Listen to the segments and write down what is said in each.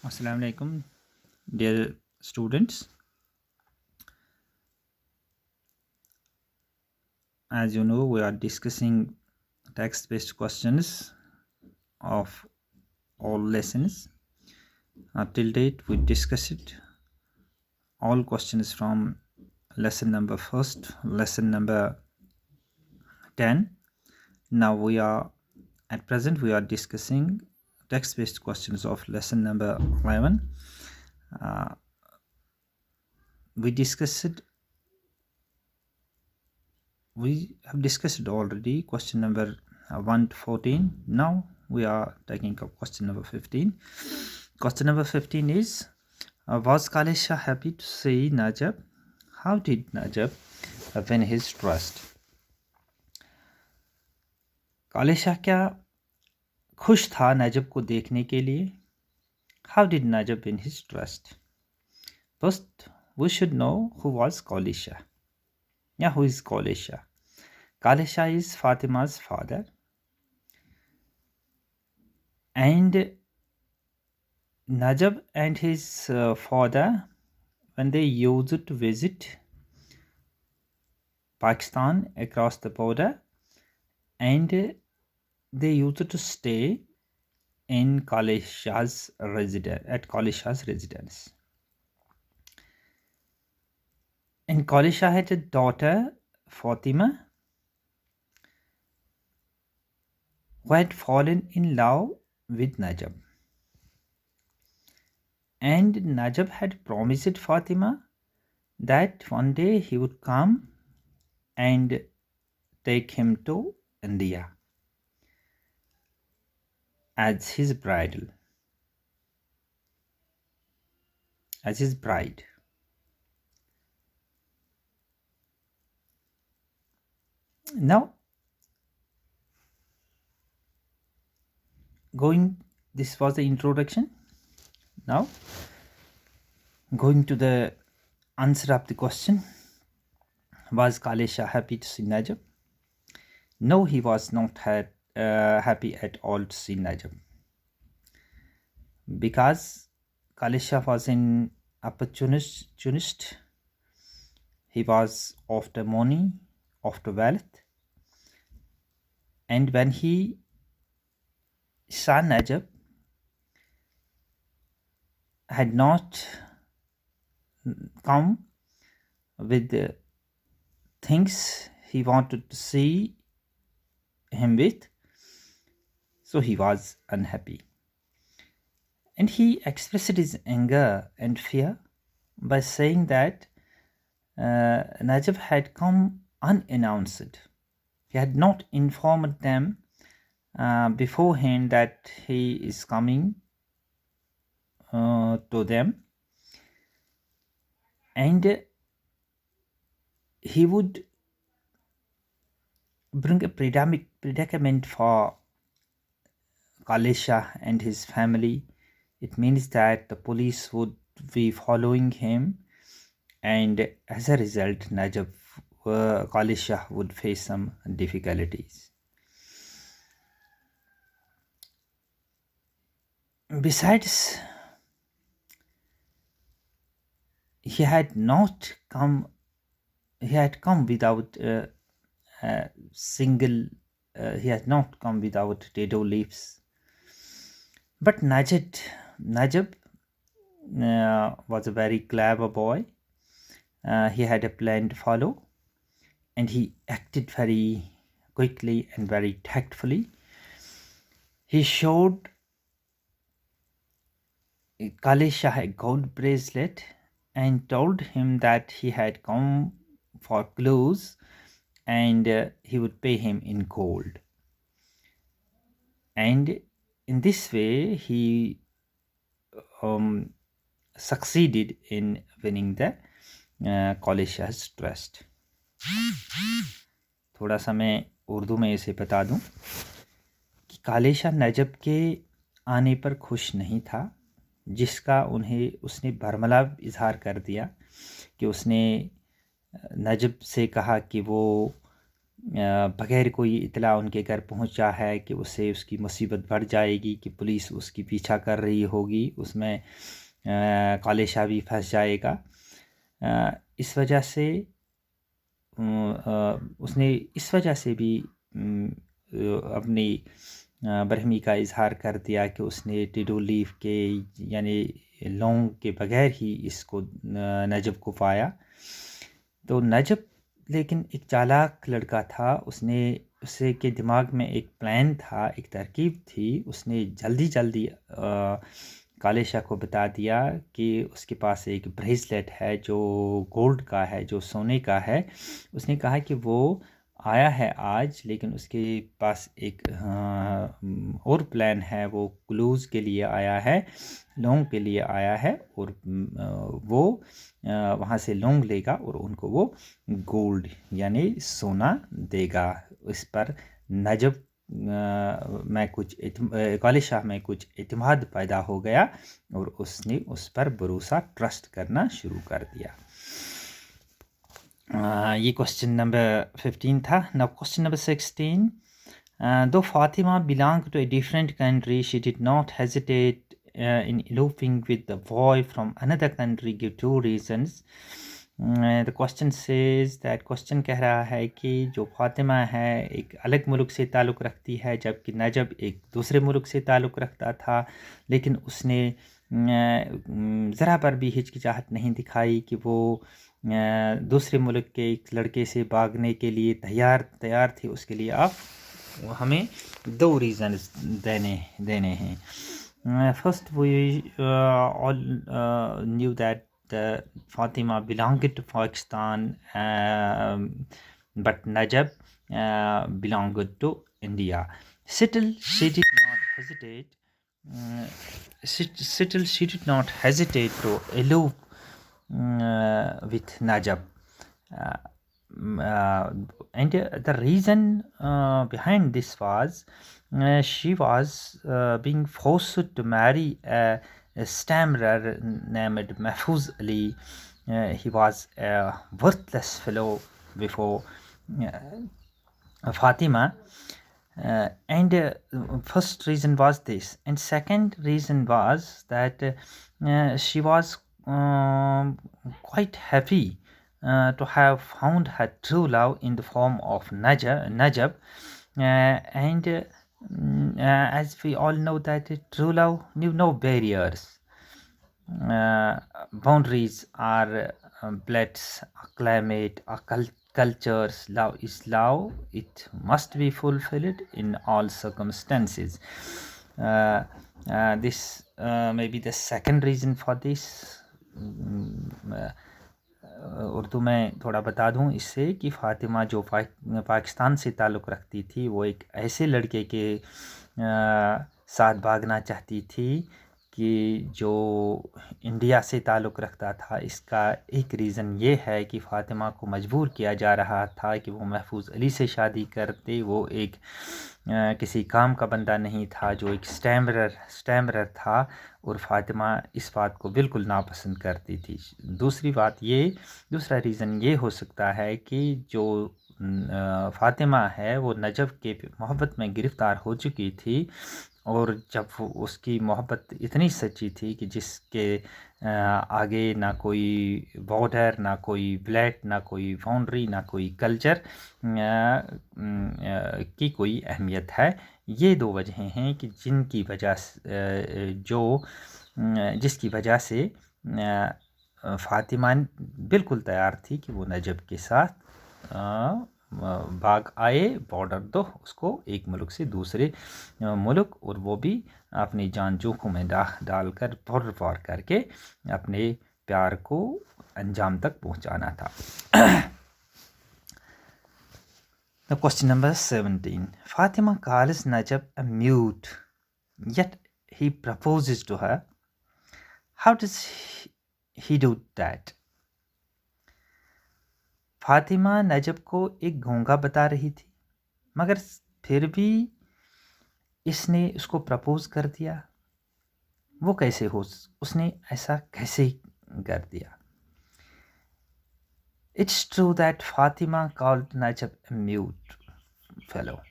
Assalamu alaikum, dear students. As you know, we are discussing text-based questions of all lessons. Till date, we discussed all questions from lesson number first, lesson number 10. Now at present, we are discussing text-based questions of lesson number 11. We have discussed already question number 1 to 14. Now we are taking up question number 15. Question number 15 is, was Kalisha happy to see Najab? How did Najab win his trust? कालिशा क्या खुश था नजब को देखने के लिए? How did Najab win his trust? First, we should know who was Kalisha. Yeah, who is Kalisha? Kalisha is Fatima's father, and Najab and his father, when they used to visit Pakistan across the border, and they used to stay in Kalisha's residence. And Kalisha had a daughter, Fatima, who had fallen in love with Najab. And Najab had promised Fatima that one day he would come and take him to India as his bride. Now, this was the introduction. Now, going to the answer of the question, was Kalisha happy to see Najab? No, he was not happy at all to see Najab, because Kalisha was an opportunist. He was after money, after wealth, and when he saw Najab had not come with the things he wanted to see him with, so he was unhappy. And he expressed his anger and fear by saying that Najab had come unannounced. He had not informed them beforehand that he is coming to them, and he would bring a predicament for Kalisha and his family. It means that the police would be following him, and as a result, Kalisha would face some difficulties. Besides, he had come without he had not come without dado leaves. But Najab was a very clever boy. He had a plan to follow, and he acted very quickly and very tactfully. He showed Kalisha a gold bracelet and told him that he had come for clues, and he would pay him in gold. And in this way, he succeeded in winning the Kalisha's trust. थोड़ा सा मैं उर्दू में इसे बता दूं कि कालिशा नजब के आने पर खुश नहीं था, जिसका उसने बरमला इजहार कर दिया कि उसने नजब से कहा कि वो बगैर कोई इतला उनके घर पहुंचा है कि उससे उसकी मुसीबत बढ़ जाएगी, कि पुलिस उसकी पीछा कर रही होगी, उसमें कालेशा भी फंस जाएगा। इस वजह से उसने इस वजह से भी अपनी बरहमी का इजहार कर दिया कि उसने टिडो लीफ के यानी लौंग के बगैर ही इसको नजब को पाया। तो नजब लेकिन एक चालाक लड़का था, उससे के दिमाग में एक प्लान था, एक तरकीब थी। उसने जल्दी जल्दी काले शाह को बता दिया कि उसके पास एक ब्रेसलेट है जो गोल्ड का है, जो सोने का है। उसने कहा कि वो आया है आज, लेकिन उसके पास एक और प्लान है। वो क्लूज़ के लिए आया है, लौंग के लिए आया है, और वो वहाँ से लौंग लेगा और उनको वो गोल्ड यानी सोना देगा। इस पर नजब में कुछ काले शाह में कुछ इत्मीनान पैदा हो गया और उसने उस पर भरोसा ट्रस्ट करना शुरू कर दिया। ये क्वेश्चन नंबर 15 था। Now question number 16, though Fatima belonged to a different country, she did not hesitate in eloping with the boy from another country due to 2 reasons. The question says that question कह रहा है कि जो फातिमा है एक अलग मुल्क से ताल्लुक़ रखती है, जबकि नजब एक दूसरे मुल्क से ताल्लुक़ रखता था, लेकिन उसने ज़रा पर भी हिचकिचाहट नहीं दिखाई कि वो दूसरे मुल्क के एक लड़के से भागने के लिए तैयार थी। उसके लिए आप हमें 2 रीज़न्स देने हैं। First, we all knew that Fatima belonged to Pakistan, but Najab belonged to India. Still, she did not hesitate. She did not hesitate to elope with Najab. And the reason behind this was she was being forced to marry a stammerer named Mahfouz Ali. He was a worthless fellow before Fatima. And first reason was this, and second reason was that she was quite happy to have found her true love in the form of Najab. And as we all know that true love knew no barriers, boundaries, or bloods, or climate, or cultures. Love is love. It must be fulfilled in all circumstances. This may be the second reason for this. Urdu में थोड़ा बता दूं इससे कि फ़ातिमा जो पाकिस्तान से ताल्लुक़ रखती थी, वो एक ऐसे लड़के के साथ भागना चाहती थी कि जो इंडिया से ताल्लुक़ रखता था। इसका एक रीज़न ये है कि फ़ातिमा को मजबूर किया जा रहा था कि वो महफूज़ अली से शादी करते। वो एक किसी काम का बंदा नहीं था, जो एक स्टैमरर था, और फ़ातिमा इस बात को बिल्कुल नापसंद करती थी। दूसरा रीज़न ये हो सकता है कि जो फ़ातिमा है वो नजब के मोहब्बत में गिरफ़्तार हो चुकी थी, और जब उसकी मोहब्बत इतनी सच्ची थी कि जिसके आगे ना कोई बॉर्डर, ना कोई ब्लैक, ना कोई बाउंड्री, ना कोई कल्चर की कोई अहमियत है। ये 2 वजहें हैं कि जिसकी वजह से फ़ातिमा बिल्कुल तैयार थी कि वो नजब के साथ भाग आए, बॉर्डर दो उसको एक मुल्क से दूसरे मुल्क, और वो भी अपनी जान जोखों में डालकर बॉर्डर पार करके अपने प्यार को अंजाम तक पहुंचाना था। Now question number 17. Fatima calls Najab a mute, yet he proposes to her. How does he do that? Fatima नजब को एक गूंगा बता रही थी, मगर फिर भी इसने उसको प्रपोज कर दिया। वो कैसे उसने ऐसा कैसे कर दिया? It's true that Fatima called Najib a mute fellow.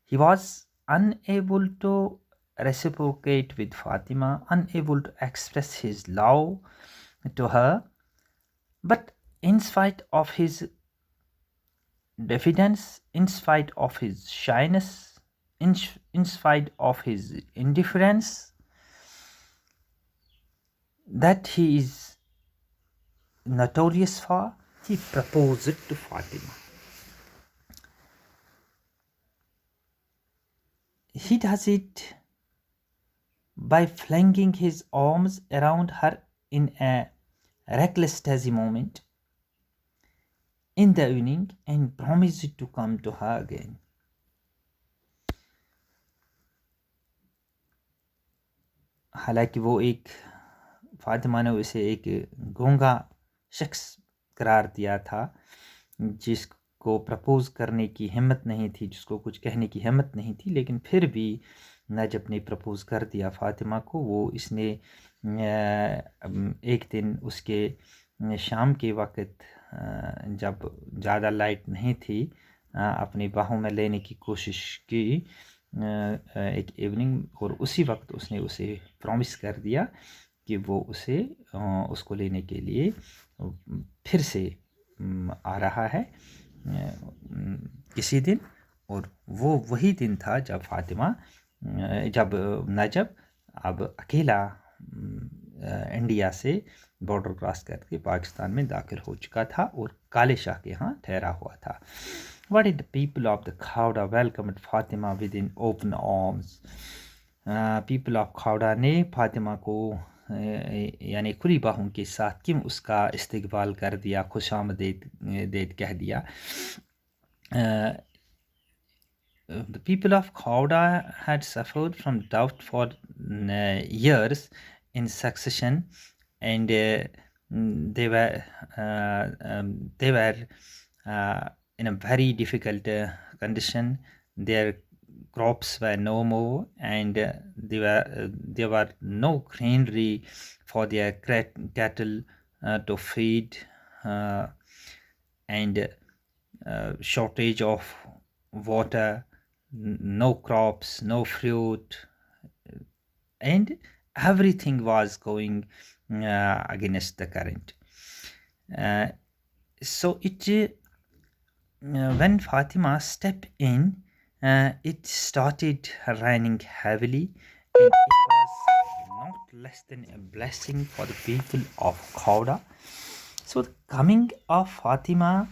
He was unable to reciprocate with Fatima, unable to express his love to her, but in spite of his diffidence, in spite of his shyness, in spite of his indifference, that he is notorious for, he proposed it to Fatima. He does it by flinging his arms around her in a reckless daisy moment in the evening and promised to come to her again. हालांकि वो एक फातिमा ने उसे एक गूंगा शख्स करार दिया था जिसको प्रपोज करने की हिम्मत नहीं थी, जिसको कुछ कहने की हिम्मत नहीं थी, लेकिन फिर भी नजब ने प्रपोज कर दिया फातिमा को. वो इसने एक दिन उसके शाम के वक्त जब ज़्यादा लाइट नहीं थी अपनी बाहों में लेने की कोशिश की एक इवनिंग, और उसी वक्त उसने उसे प्रॉमिस कर दिया कि वो उसको लेने के लिए फिर से आ रहा है किसी दिन. और वो वही दिन था जब नजब अब अकेला इंडिया से बॉर्डर क्रॉस करके पाकिस्तान में दाखिल हो चुका था और काले शाह के यहाँ ठहरा हुआ था. What did the people of the Khawda welcomed Fatima within open arms? People of Khawda ने फातिमा को यानी खुली बाहों के साथ क्यों उसका इस्तकबाल कर दिया, खुशामदीद कह दिया. The people of Khawda had suffered from doubt for years in succession, and they were in a very difficult condition. Their crops were no more, and there were no greenery for their cattle to feed, and shortage of water, no crops, no fruit, and everything was going against the current. So when Fatima stepped in, it started raining heavily, and it was not less than a blessing for the people of Khawda. So the coming of Fatima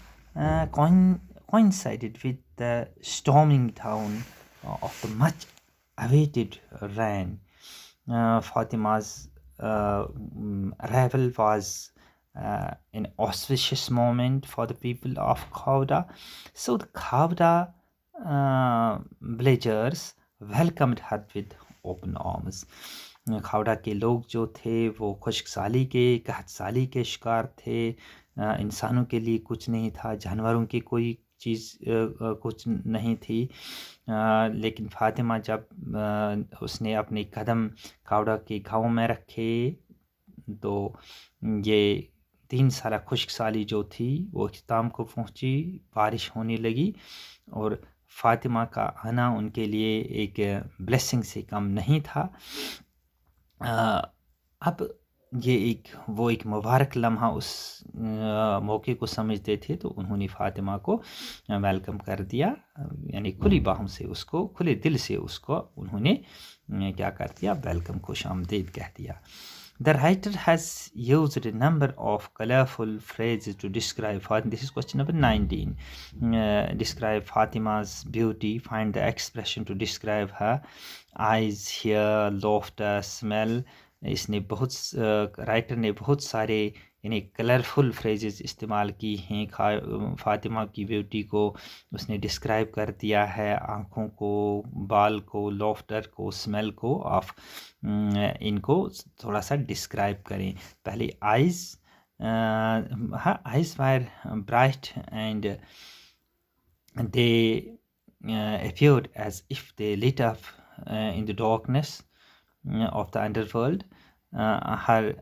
coincided with the storming down of the much awaited rain. Fatima's arrival was an auspicious moment for the people of Khawda. So the Khawda villagers welcomed her with open arms. Khavda के लोग जो थे वो खुशकसाली के कहतसाली के शिकार थे. इंसानों के लिए कुछ नहीं था, जानवरों की कोई चीज़ कुछ नहीं थी. लेकिन फातिमा जब उसने अपने कदम खावड़ा के गाँव में रखे तो ये 3 साल खुशकसाली जो थी वो इख्तिताम को पहुँची. बारिश होने लगी और फातिमा का आना उनके लिए एक ब्लेसिंग से कम नहीं था. अब ये एक मुबारक लम्हा उस मौके को समझते थे, तो उन्होंने फातिमा को वेलकम कर दिया, यानी खुली बाहों से उसको, खुले दिल से उसको उन्होंने क्या कर दिया, वेलकम, खुशामदीद कह दिया. The writer has used a number of colorful phrases to describe Fatima. This is question number 19. Describe Fatima's beauty. Find the expression to describe her eyes, hair, laughter, smell. इसने राइटर ने बहुत सारे यानी colourful phrases इस्तेमाल की हैं. फातिमा की beauty को उसने डिस्क्राइब कर दिया है, आँखों को, बाल को, लॉफ्टर को, स्मेल को. आप इनको थोड़ा सा डिस्क्राइब करें. पहले eyes, eyes were bright and they appeared as if they lit up in the darkness of the underworld. Her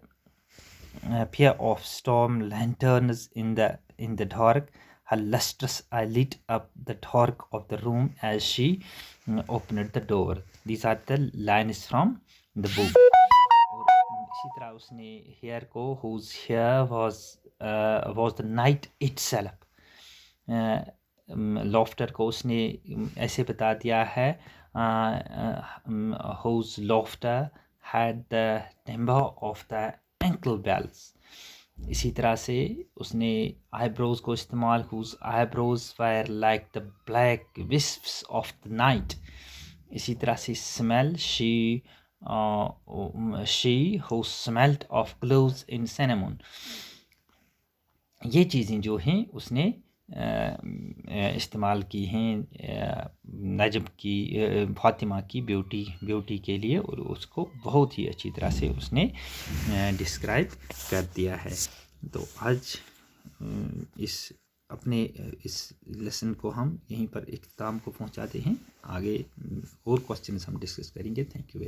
pair of storm lanterns in the dark. Her lustrous eye lit up the dark of the room as she opened the door. These are the lines from the book. और इसी तरह उसने hair को whose hair was the night itself. Laughter को उसने ऐसे बता दिया है whose laughter had the timbre of the ankle bells. इसी तरह से उसने eyebrows को इस्तेमाल whose eyebrows were like the black wisps of the night. इसी तरह से smell she who smelt of cloves in cinnamon. ये चीज़ें जो हैं उसने इस्तेमाल की हैं नजम की फातिमा की ब्यूटी के लिए और उसको बहुत ही अच्छी तरह से उसने डिस्क्राइब कर दिया है। तो आज इस लेसन को हम यहीं पर इख्तिताम को पहुंचाते हैं। आगे और क्वेश्चंस हम डिस्कस करेंगे। Thank you very much.